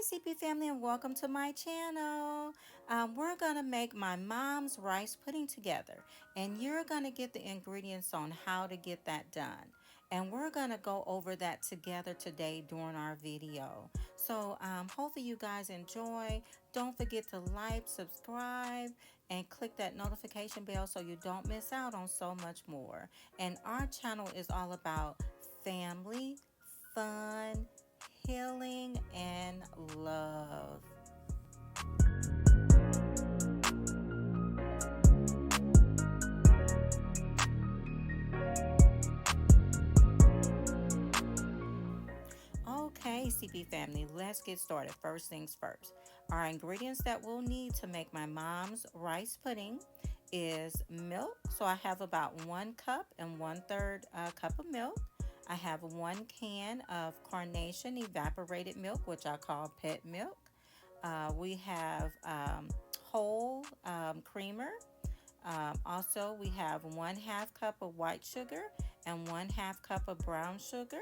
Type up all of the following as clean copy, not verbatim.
CP family, and welcome to my channel. We're gonna make my mom's rice pudding together, and you're gonna get the ingredients on how to get that done. And we're gonna go over that together today during our video. So hopefully you guys enjoy. Don't forget to like, subscribe, and click that notification bell so you don't miss out on so much more. And our channel is all about family, fun, healing, and love. Okay, CP family, let's get started. First things first. Our ingredients that we'll need to make my mom's rice pudding is milk. So I have about 1 cup and 1/3 cup of milk. I have 1 can of carnation evaporated milk, which I call pet milk. We have whole creamer. Also, we have 1/2 cup of white sugar and 1/2 cup of brown sugar.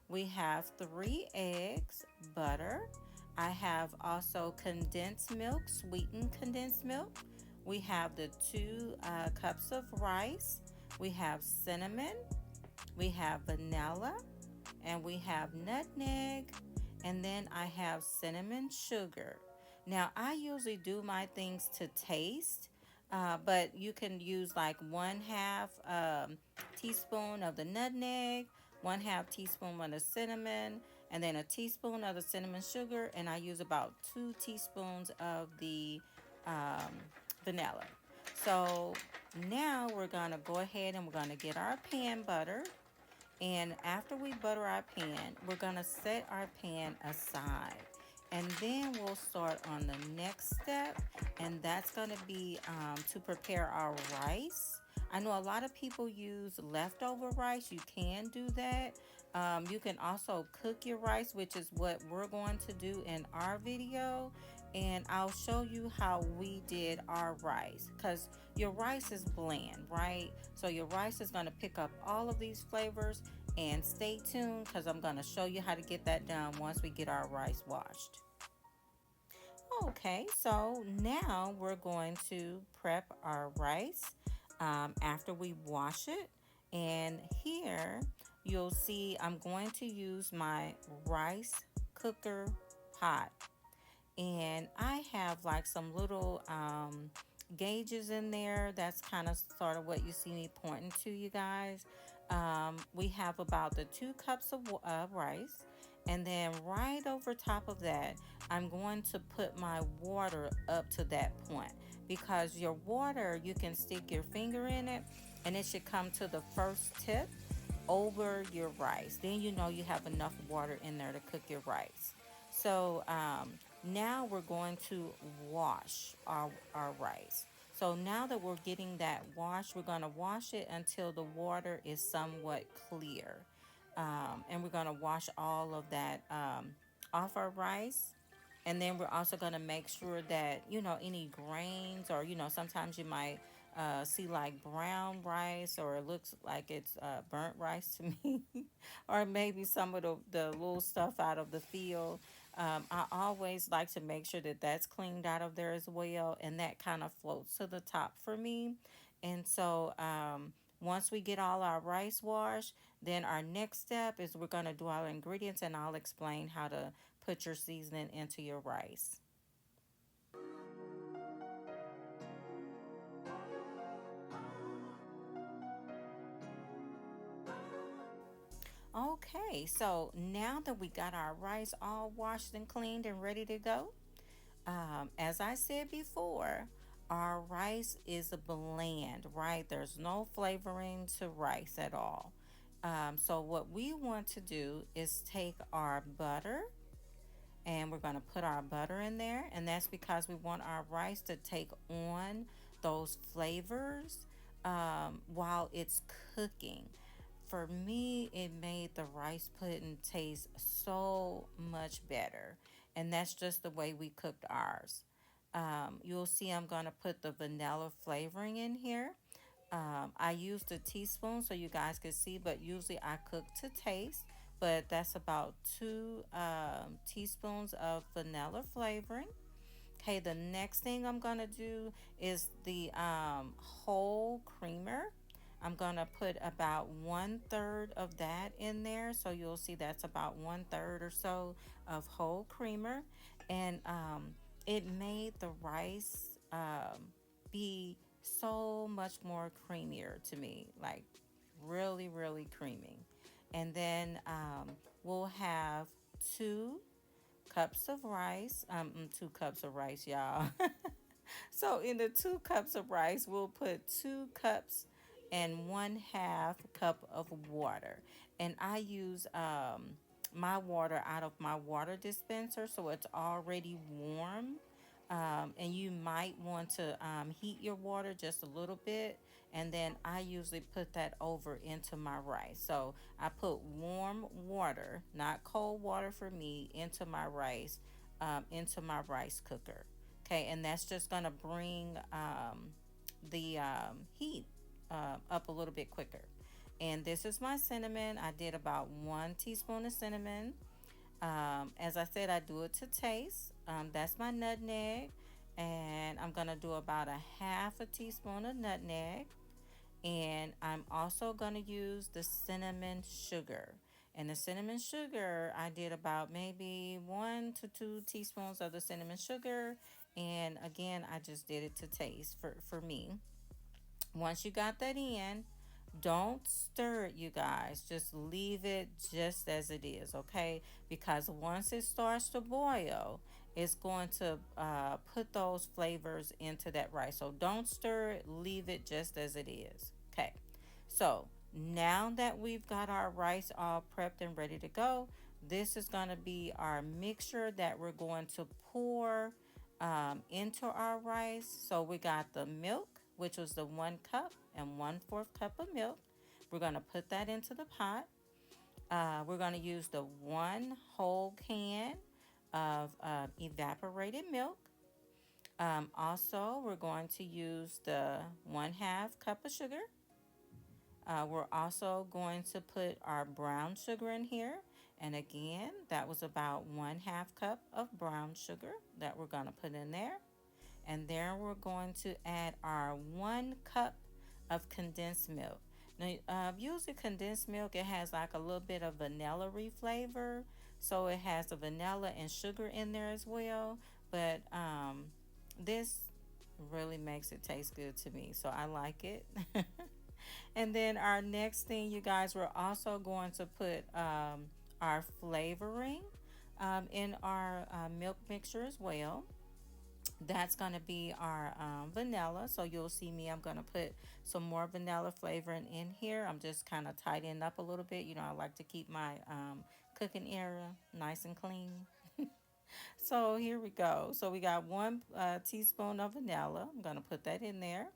We have 3 eggs, butter. I have also condensed milk, sweetened condensed milk. We have the 2 cups of rice. We have cinnamon. We have vanilla. And we have nutmeg. And then I have cinnamon sugar. Now, I usually do my things to taste. But you can use like 1/2 teaspoon of the nutmeg, 1/2 teaspoon of the cinnamon, and then a teaspoon of the cinnamon sugar, and I use about 2 teaspoons of the um, vanilla. So now we're gonna go ahead and we're gonna get our pan buttered. And after we butter our pan, we're gonna set our pan aside. And then we'll start on the next step, and that's gonna be to prepare our rice. I know a lot of people use leftover rice. You can do that. You can also cook your rice, which is what we're going to do in our video. And I'll show you how we did our rice, because your rice is bland, right? So your rice is going to pick up all of these flavors. And stay tuned, because I'm going to show you how to get that done once we get our rice washed. Okay, so now we're going to prep our rice after we wash it. And here you'll see I'm going to use my rice cooker pot. And I have like some little gauges in there. That's kind of sort of what you see me pointing to, you guys. We have about the 2 cups of rice, and then right over top of that, I'm going to put my water up to that point, because your water, you can stick your finger in it and it should come to the first tip over your rice. Then you know you have enough water in there to cook your rice. So now we're going to wash our rice. So now that we're getting that washed, we're going to wash it until the water is somewhat clear. And we're going to wash all of that off our rice. And then we're also going to make sure that, any grains, or, sometimes you might see like brown rice, or it looks like it's burnt rice to me, or maybe some of the little stuff out of the field. I always like to make sure that that's cleaned out of there as well, and that kind of floats to the top for me. And so once we get all our rice washed, then our next step is we're going to do our ingredients, and I'll explain how to put your seasoning into your rice. Okay, so now that we got our rice all washed and cleaned and ready to go, as I said before, our rice is a bland, right? There's no flavoring to rice at all. So what we want to do is take our butter, and we're going to put our butter in there, and that's because we want our rice to take on those flavors while it's cooking. For me, it made the rice pudding taste so much better, and that's just the way we cooked ours. You'll see I'm going to put the vanilla flavoring in here. I used a teaspoon so you guys can see, but usually I cook to taste. but that's about 2 teaspoons of vanilla flavoring. Okay, the next thing I'm gonna do is the whole creamer. I'm gonna put about 1/3 of that in there, so you'll see that's about 1/3 or so of whole creamer, and it made the rice be so much more creamier to me, like really, really creamy. And then we'll have 2 cups of rice. 2 cups of rice, y'all. So in the 2 cups of rice, we'll put 2 cups and 1/2 cup of water. And I use my water out of my water dispenser, so it's already warm. And you might want to heat your water just a little bit, and then I usually put that over into my rice. So I put warm water, not cold water for me, into my rice cooker. Okay, and that's just gonna bring the heat up a little bit quicker. And this is my cinnamon. I did about 1 teaspoon of cinnamon. As I said, I do it to taste. That's my nutmeg, and I'm gonna do about a 1/2 teaspoon of nutmeg. And I'm also gonna use the cinnamon sugar. And the cinnamon sugar, I did about maybe 1 to 2 teaspoons of the cinnamon sugar. And again, I just did it to taste for me. Once you got that in, don't stir it, you guys. Just leave it just as it is, okay? Because once it starts to boil, it's going to put those flavors into that rice. So don't stir it, leave it just as it is, okay? So now that we've got our rice all prepped and ready to go, this is going to be our mixture that we're going to pour into our rice. So we got the milk, which was the 1 cup and 1/4 cup of milk. We're going to put that into the pot. We're going to use the 1 whole can of evaporated milk. Also, we're going to use the 1/2 cup of sugar. We're also going to put our brown sugar in here. And again, that was about 1/2 cup of brown sugar that we're going to put in there. And then we're going to add our 1 cup of condensed milk. Now, usually condensed milk, it has like a little bit of vanilla-y flavor. So it has the vanilla and sugar in there as well. But this really makes it taste good to me. So I like it. And then our next thing, you guys, we're also going to put our flavoring in our milk mixture as well. That's going to be our vanilla. So you'll see me, I'm going to put some more vanilla flavoring in here. I'm just kind of tidying up a little bit. You know, I like to keep my cooking area nice and clean. So here we go. So we got 1 teaspoon of vanilla. I'm going to put that in there.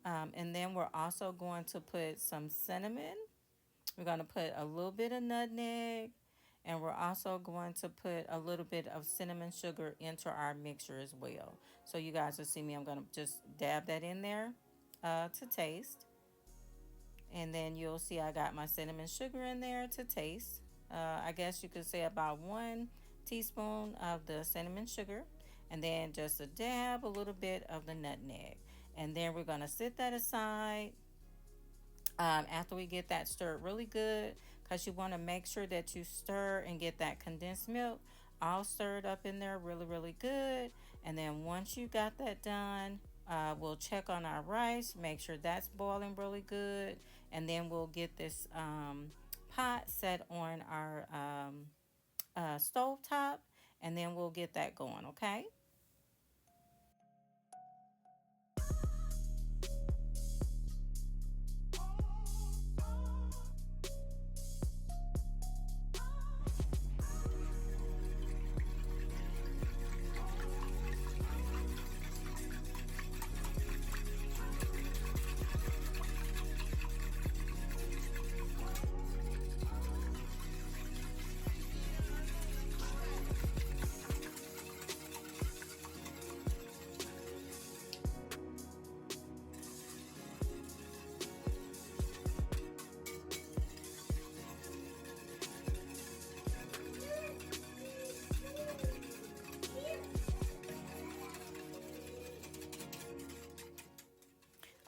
And then we're also going to put some cinnamon. We're going to put a little bit of nutmeg. And we're also going to put a little bit of cinnamon sugar into our mixture as well. So you guys will see me, I'm going to just dab that in there to taste. And then you'll see I got my cinnamon sugar in there to taste. I guess you could say about 1 teaspoon of the cinnamon sugar. And then just a dab, a little bit of the nutmeg. And then we're going to set that aside after we get that stirred really good, because you want to make sure that you stir and get that condensed milk all stirred up in there really, really good. And then once you got that done, we'll check on our rice, make sure that's boiling really good. And then we'll get this pot set on our stove top, and then we'll get that going, okay?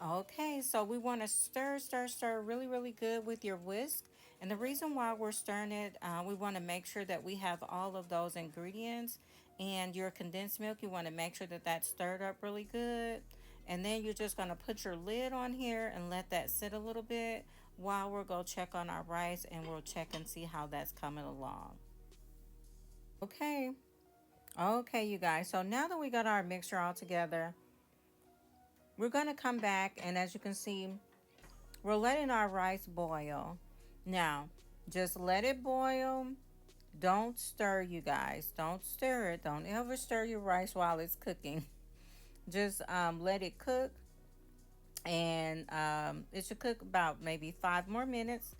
Okay, so we want to stir, stir, stir really, really good with your whisk. And the reason why we're stirring it, we want to make sure that we have all of those ingredients. And your condensed milk, you want to make sure that that's stirred up really good. And then you're just going to put your lid on here and let that sit a little bit while we'll go check on our rice and we'll check and see how that's coming along. Okay, okay, you guys. So now that we got our mixture all together, we're going to come back and as you can see, we're letting our rice boil. Now, just let it boil. Don't stir, you guys. Don't stir it. Don't ever stir your rice while it's cooking. Just let it cook, and it should cook about maybe 5 more minutes.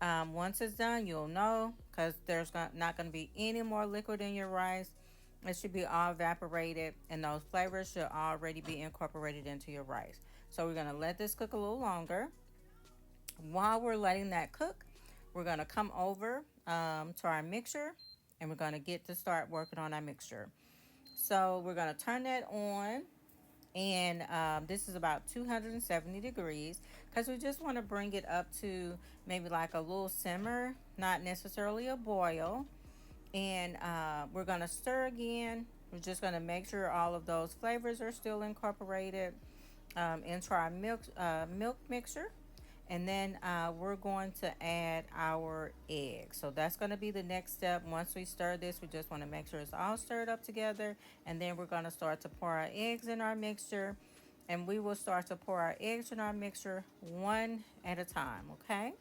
Once it's done, you'll know because there's not going to be any more liquid in your rice. It should be all evaporated, and those flavors should already be incorporated into your rice. So we're going to let this cook a little longer. While we're letting that cook, we're going to come over to our mixture and we're going to get to start working on our mixture. So we're going to turn that on, and this is about 270 degrees because we just want to bring it up to maybe like a little simmer, not necessarily a boil. And we're going to stir again. We're just going to make sure all of those flavors are still incorporated into our milk mixture. And then we're going to add our eggs. So that's going to be the next step. Once we stir this, we just want to make sure it's all stirred up together. And then we're going to start to pour our eggs in our mixture. And we will start to pour our eggs in our mixture one at a time, okay?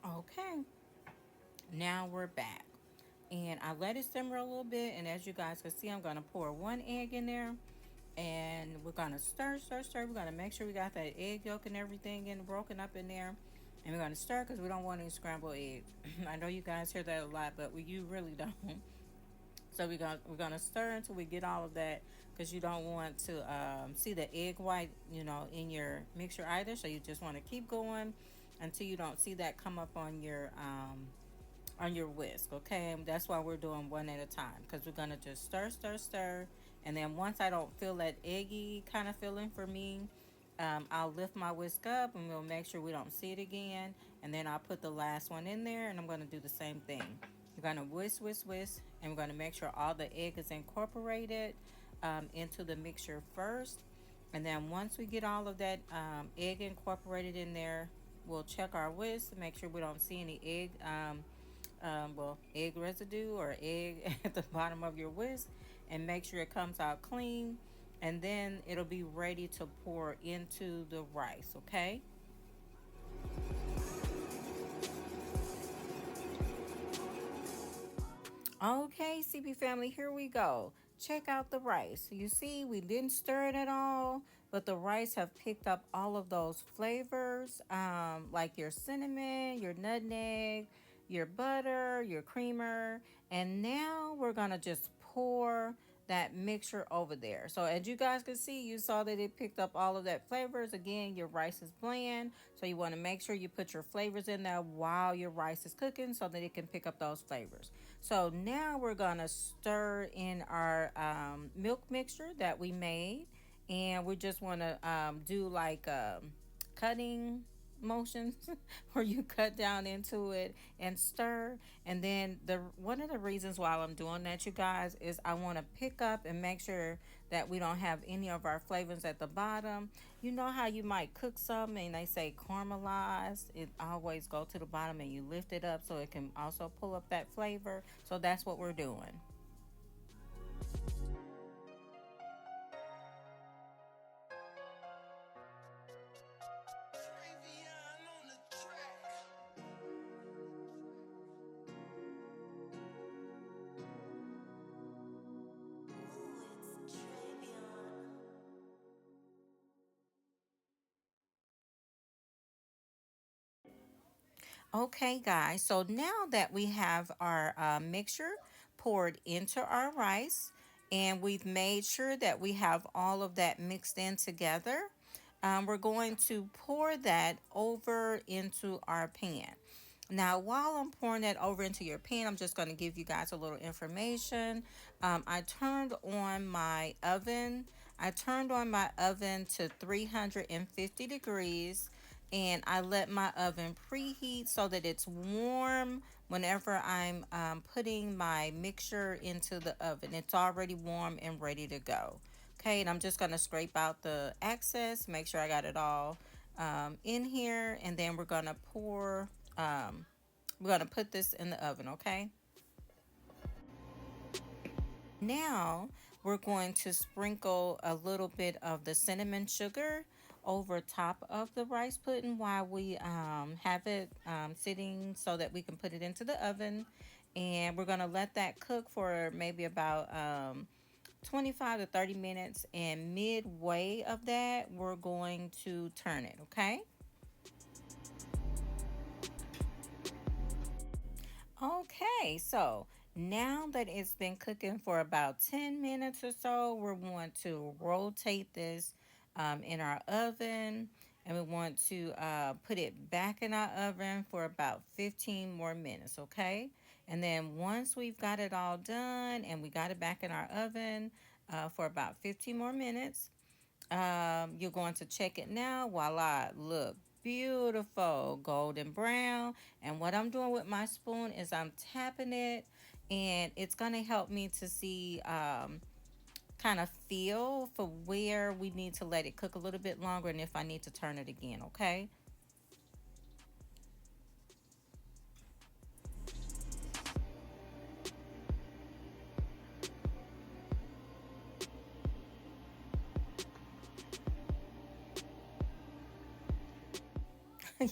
Okay, now we're back. And I let it simmer a little bit. And as you guys can see, I'm going to pour one egg in there. And we're going to stir, stir, stir. We're going to make sure we got that egg yolk and everything in broken up in there. And we're going to stir because we don't want any scrambled eggs. I know you guys hear that a lot, but you really don't. So we're gonna stir until we get all of that because you don't want to see the egg white, in your mixture either. So you just want to keep going until you don't see that come up on your whisk. Okay, and that's why we're doing one at a time because we're gonna just stir, stir, stir, and then once I don't feel that eggy kind of feeling for me, I'll lift my whisk up and we'll make sure we don't see it again. And then I'll put the last one in there and I'm going to do the same thing. We're going to whisk, whisk, whisk, and we're going to make sure all the egg is incorporated into the mixture first. And then once we get all of that egg incorporated in there, we'll check our whisk to make sure we don't see any egg residue or egg at the bottom of your whisk, and make sure it comes out clean. And then it'll be ready to pour into the rice, okay? Okay, CB family, here we go. Check out the rice. You see, we didn't stir it at all, but the rice have picked up all of those flavors, like your cinnamon, your nutmeg, your butter, your creamer. And now we're gonna just pour that mixture over there. So as you guys can see, you saw that it picked up all of that flavors. Again, your rice is bland, so you want to make sure you put your flavors in there while your rice is cooking so that it can pick up those flavors. So now we're gonna stir in our milk mixture that we made, and we just want to do like cutting motions where you cut down into it and stir. And then the one of the reasons why I'm doing that, you guys, is I want to pick up and make sure that we don't have any of our flavors at the bottom. You know how you might cook something and they say caramelized, it always go to the bottom and you lift it up so it can also pull up that flavor. So that's what we're doing. Okay, guys, so now that we have our mixture poured into our rice, And we've made sure that we have all of that mixed in together. We're going to pour that over into our pan. Now, while I'm pouring that over into your pan, I'm just going to give you guys a little information. I turned on my oven. I turned on my oven to 350 degrees, and I let my oven preheat so that it's warm whenever I'm putting my mixture into the oven. It's already warm and ready to go. Okay, and I'm just going to scrape out the excess, make sure I got it all in here, and then um, we're going to put this in the oven, okay? Now we're going to sprinkle a little bit of the cinnamon sugar over top of the rice pudding while we have it sitting so that we can put it into the oven. And we're going to let that cook for maybe about 25 to 30 minutes. And midway of that, we're going to turn it, okay? Okay, so now that it's been cooking for about 10 minutes or so, we want to rotate this in our oven, and we want to put it back in our oven for about 15 more minutes, okay? And then once we've got it all done and we got it back in our oven for about 15 more minutes, you're going to check it now. Voila, look beautiful, golden brown. And what I'm doing with my spoon is I'm tapping it, and it's going to help me to see kind of feel for where we need to let it cook a little bit longer and if I need to turn it again, okay?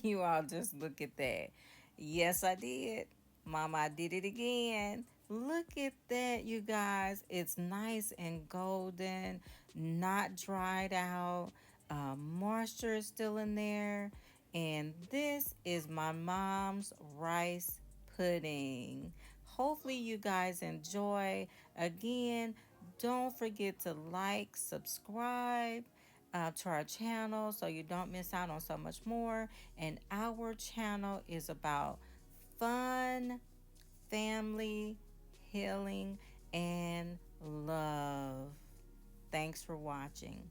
You all just look at that. Yes, I did. Mama, I did it again. Look at that, you guys. It's nice and golden, not dried out. Moisture is still in there. And this is my mom's rice pudding. Hopefully, you guys enjoy. Again, don't forget to like, subscribe to our channel so you don't miss out on so much more. And our channel is about fun, family, healing, and love. Thanks for watching.